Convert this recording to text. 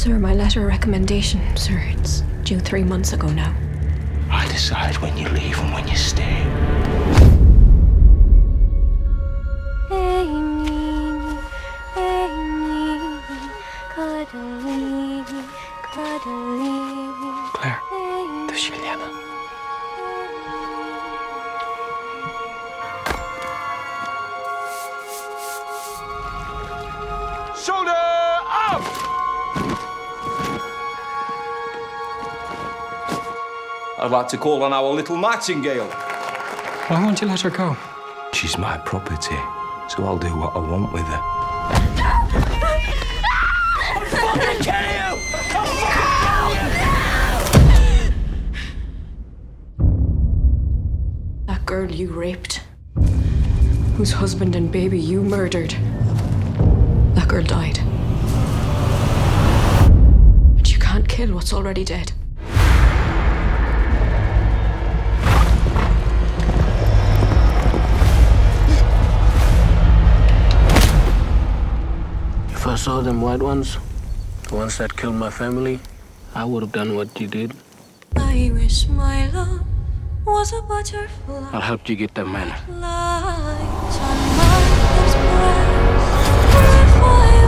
Sir, my letter of recommendation, sir, it's due 3 months ago now. I decide when you leave and when you stay. Claire, to Juliana. Shoulder up! I'd like to call on our little Nightingale. Why won't you let her go? She's my property, so I'll do what I want with her. I'll fucking kill you! That girl you raped, whose husband and baby you murdered, that girl died. But you can't kill what's already dead. If I saw them white ones, the ones that killed my family, I would have done what you did. I wish my love was a butterfly. I'll help you get that man. Light on my breast. If I